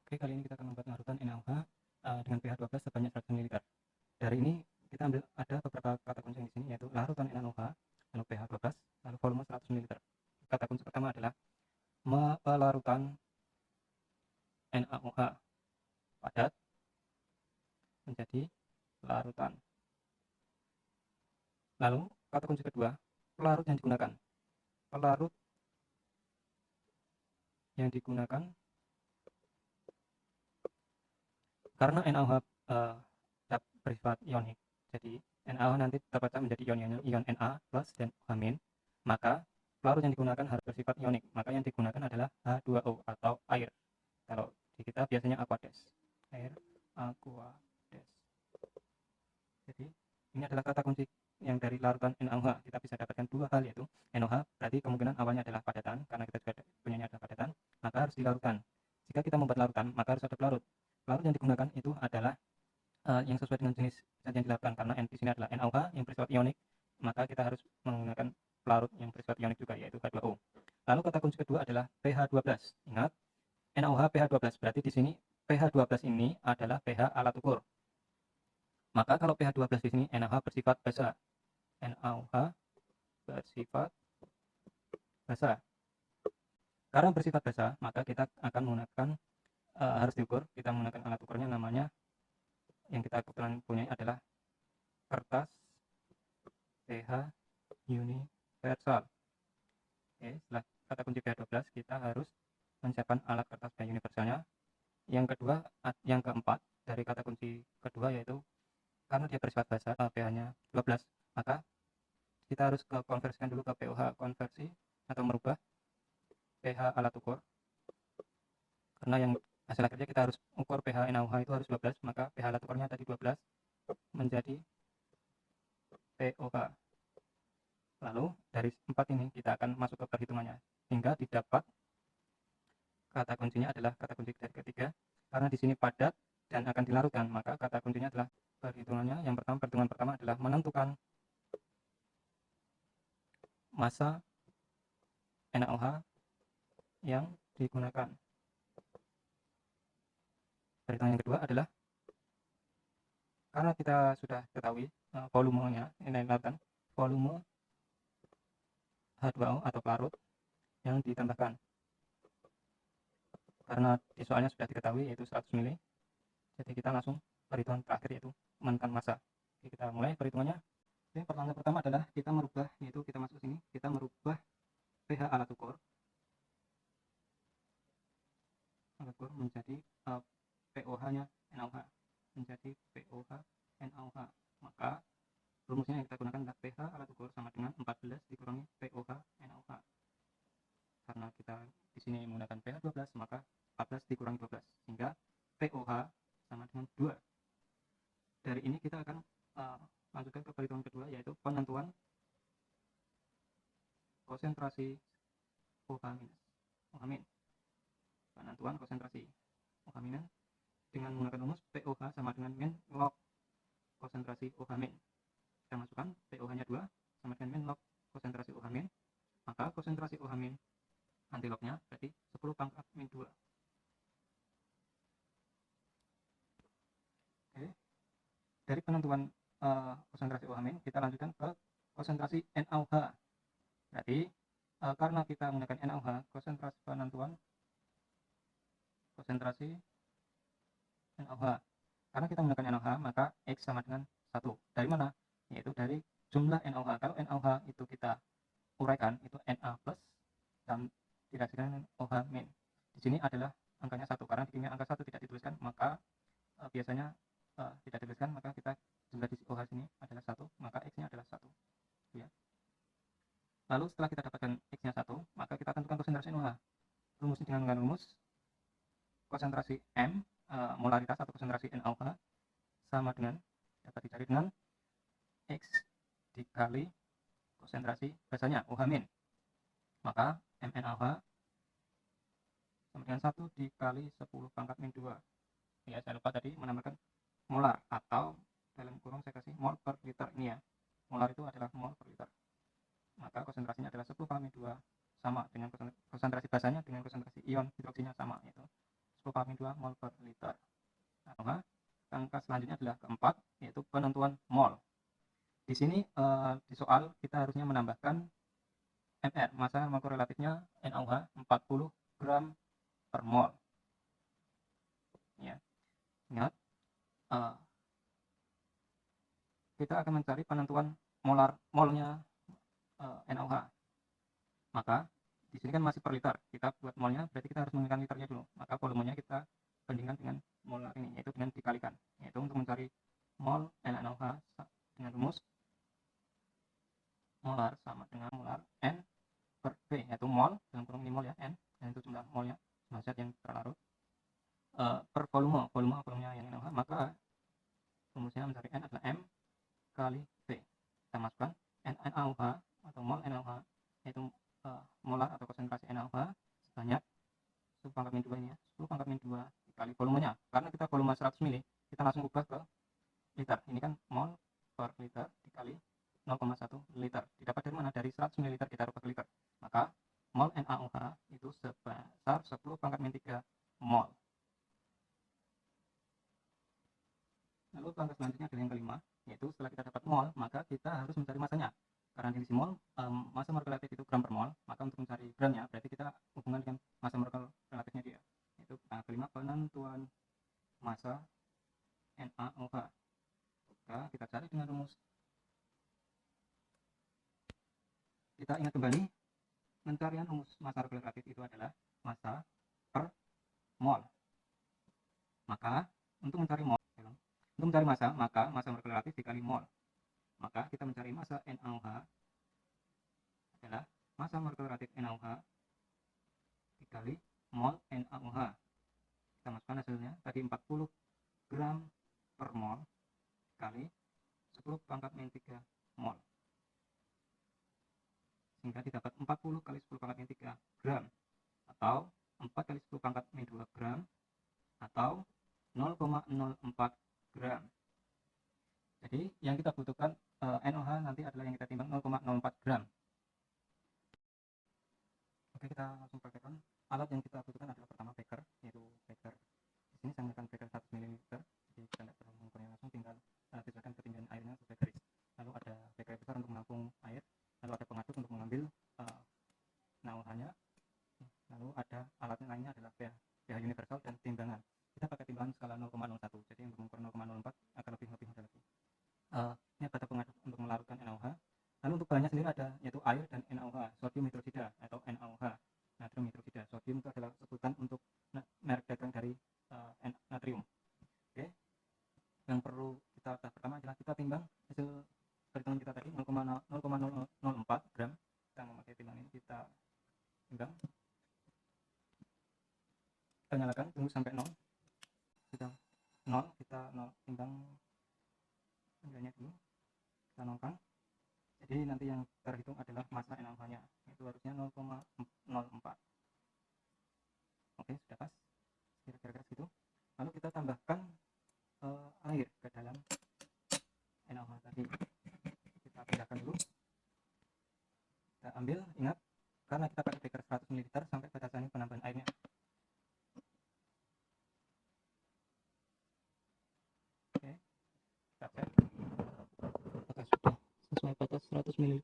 Oke, kali ini kita akan membuat larutan NaOH dengan pH 12 sebanyak 100 ml. Dari ini kita ambil ada beberapa kata kunci di sini, yaitu larutan NaOH, lalu pH 12, lalu volume 100 ml. Kata kunci pertama adalah pelarutan NaOH padat menjadi larutan. Lalu kata kunci kedua, pelarut yang digunakan. Pelarut yang digunakan karena NaOH bersifat ionik, jadi NaOH nanti terpecah menjadi ion Na plus dan OH-, maka pelarut yang digunakan harus bersifat ionik, maka yang digunakan adalah H2O atau air. Kalau di kita biasanya aqueous, air aqueous. Jadi ini adalah kata kunci yang dari larutan NaOH. Kita bisa dapatkan dua hal, yaitu NaOH berarti kemungkinan awalnya adalah padatan, karena kita juga punyanya adalah padatan, maka harus dilarutkan. Jika kita membuat larutan, maka harus ada pelarut. Pelarut yang digunakan itu adalah yang sesuai dengan jenis zat yang dilakukan, karena di sini adalah NaOH yang bersifat ionik, maka kita harus menggunakan pelarut yang bersifat ionik juga, yaitu H2O. Lalu kata kunci kedua adalah pH 12. Ingat, NaOH pH 12, berarti di sini pH 12 ini adalah pH alat ukur. Maka kalau pH 12 di sini NaOH bersifat basa. NaOH bersifat basa. Karena bersifat basa, maka kita akan menggunakan harus diukur, kita menggunakan alat ukurnya, namanya yang kita kebetulan punya adalah kertas pH universal. Oke, setelah kata kunci pH 12, kita harus menyiapkan alat kertas pH universalnya. Yang kedua, yang keempat dari kata kunci kedua, yaitu karena dia bersifat basa, pH-nya 12, maka kita harus konversikan dulu ke pOH konversi atau merubah pH alat ukur. Karena yang hasil akhirnya kita harus ukur pH NaOH itu harus 12, maka pH alat ukurnya tadi 12 menjadi pOH. Lalu dari 4 ini kita akan masuk ke perhitungannya, hingga didapat kata kuncinya adalah kata kunci dari ketiga. Karena di sini padat dan akan dilarutkan, maka kata kuncinya adalah perhitungannya. Yang pertama, perhitungan pertama adalah menentukan massa NaOH yang digunakan. Perhitungan yang kedua adalah karena kita sudah ketahui volumenya, ini larutan, volume H2O atau pelarut yang ditambahkan. Karena di soalnya sudah diketahui yaitu 100 ml, jadi kita langsung perhitungan terakhir, yaitu menentukan massa. Oke, kita mulai perhitungannya. Oke, pertanyaan pertama adalah kita merubah, yaitu kita masuk sini, kita merubah pH alat ukur menjadi pOH-nya NaOH, menjadi pOH NaOH. Maka rumusnya yang kita gunakan adalah pH alat ukur sama dengan 14 dikurangi pOH NaOH. Karena kita di sini menggunakan pH 12, maka 14 dikurangi 12, sehingga pOH sama dengan 2. Dari ini kita akan lanjutkan ke perhitungan kedua, yaitu penentuan konsentrasi OH-. Penentuan konsentrasi OH- dengan menggunakan rumus pOH sama dengan min log konsentrasi OH-. Kita masukkan pOH-nya 2 sama dengan min log konsentrasi OH-, maka konsentrasi OH- antilognya berarti 10 pangkat min 2. Oke. Dari penentuan konsentrasi OH- kita lanjutkan ke konsentrasi NaOH. Berarti karena kita menggunakan NaOH, konsentrasi penentuan konsentrasi NaOH. Karena kita menggunakan NaOH, maka X sama dengan 1. Dari mana? Yaitu dari jumlah NaOH. Kalau NaOH itu kita uraikan, itu Na plus dan dirasakan dengan OH-. Di sini adalah angkanya 1, karena di sini angka 1 tidak dituliskan, maka biasanya tidak dituliskan, maka kita jumlah di OH sini adalah 1, maka X-nya adalah 1. Ya. Lalu setelah kita dapatkan X-nya 1, maka kita tentukan konsentrasi NaOH. Rumusnya dengan rumus konsentrasi M, molaritas atau konsentrasi NaOH, sama dengan, dapat dicari dengan X dikali konsentrasi basanya OH-. Maka MnAOH sama dengan 1 dikali 10 pangkat min 2. Ya, saya lupa tadi menambahkan molar, atau dalam kurung saya kasih mol per liter ini ya. Molar itu adalah mol per liter. Maka konsentrasinya adalah 10 pangkat min 2, sama dengan konsentrasi basanya dengan konsentrasi ion hidroksinya sama, yaitu 10 10⁻² mol per liter. Nah, angka selanjutnya adalah keempat, yaitu penentuan mol. Di sini di soal kita harusnya menambahkan MR, massa molekul relatifnya NaOH 40 gram per mol. Ya, ingat, kita akan mencari penentuan molnya NaOH. Maka di sini kan masih per liter, kita buat molnya berarti kita harus menggunakan liternya dulu. Maka volumenya kita bandingkan dengan molar ini, yaitu dengan dikalikan, yaitu untuk mencari mol NaOH dengan rumus molar sama dengan molar N per V, yaitu mol dalam kurung ini mol ya, N, dan itu jumlah molnya, jumlah zat yang terlarut, per volumenya yang NaOH. Maka rumusnya mencari N adalah M kali V. Kita masukkan NaOH atau mol NaOH, yaitu molar atau konsentrasi NaOH sebanyak 10⁻² ini ya, 10⁻² dikali volumenya. Karena kita volume 100 ml, kita langsung ubah ke liter. Ini kan mol per liter dikali 0,1 liter. Didapat dari mana? Dari 100 ml kita rubah ke liter. Maka mol NaOH itu sebesar 10⁻³ mol. Lalu langkah selanjutnya adalah yang kelima, yaitu setelah kita dapat mol, maka kita harus mencari masanya. Karena definisi mol, massa molekul relatif itu gram per mol, maka untuk mencari gramnya berarti kita hubungan dengan massa molekul relatifnya dia. Yaitu kelima, penentuan massa NaOH. Maka kita cari dengan rumus. Kita ingat kembali, pencarian rumus massa molekul relatif itu adalah massa per mol. Maka untuk mencari massa, maka massa molekul relatif dikali mol. Maka kita mencari massa NaOH adalah massa molekul relatif NaOH dikali mol NaOH. Kita masukkan hasilnya tadi 40 gram per mol dikali 10⁻³ mol, sehingga didapat 40 kali 10⁻³ gram atau 4 kali 10⁻² gram atau 0,04 gram. Jadi yang kita butuhkan NaOH nanti adalah yang kita timbang 0,04 gram. Oke, kita langsung praktekkan. Alat yang kita butuhkan adalah pertama beker, yaitu beker. Di sini saya menggunakan beker 100 ml, jadi kita tidak perlu mengukurnya langsung, tinggal sesuaikan ketinggian airnya sesuai garis. Lalu ada beker besar untuk menampung air, lalu ada pengaduk untuk mengambil NaOH-nya, lalu ada alatnya lainnya adalah pH universal dan timbangan. Kita pakai timbangan skala 0,01, jadi untuk mengukur 0,04 akan lebih mudah lagi. Ini ada pengaduk untuk melarutkan NaOH. Lalu untuk bahannya sendiri ada, yaitu air dan NaOH, sodium hidroksida atau NaOH, natrium hidroksida. Sodium itu adalah sebutan untuk merek dagang dari natrium. Oke, yang perlu kita tahap pertama adalah kita timbang hasil perhitungan kita tadi 0,004 gram. Kita memakai timbang ini, kita timbang, kita nyalakan, tunggu sampai 0. Kita 0, kita timbang harganya dulu, kita nolkan. Jadi nanti yang terhitung adalah massa NaOH-nya, itu harusnya 0,04. Oke, sudah pas, kira-kira segitu. Lalu kita tambahkan air ke dalam NaOH tadi. Kita pindahkan dulu, kita ambil, ingat karena kita pakai beker 100 ml sampai batasan penambahan airnya. Oke, kita cek apakah sudah sesuai batas 100 ml.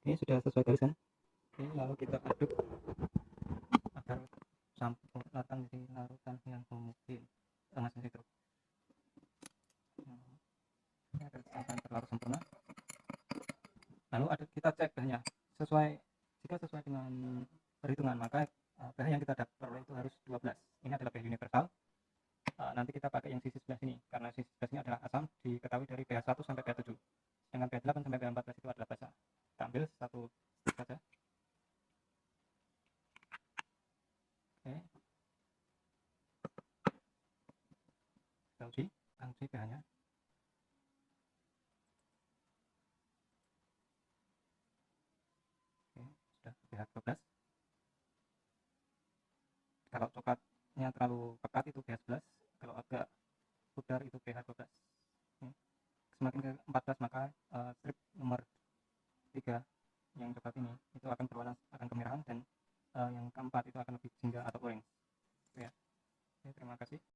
Oke, sudah sesuai garisan. Oke, lalu kita aduk agar larutan jadi larutan yang homogen dengan sensitif. Ini agar akan terlarut sempurna. Lalu kita cek pH-nya jika sesuai dengan perhitungan, maka pH yang kita peroleh itu harus 12. Ini adalah pH universal. Nanti kita pakai yang sisi sebelah sini, karena sisi sebelah sini adalah asam, diketahui dari pH 1 sampai pH 7. Sedangkan pH 8 sampai pH 14 itu adalah basa. Kita ambil satu saja. Oke, kita uji pH-nya. Oke, sudah pH 12. Kalau coklatnya terlalu pekat itu pH 11, kalau agak pudar itu pH 12. Semakin ke 14 maka strip nomor 3 yang coklat ini itu akan berwarna akan kemerahan, dan yang keempat itu akan lebih jingga atau orange. Ya. Oke, terima kasih.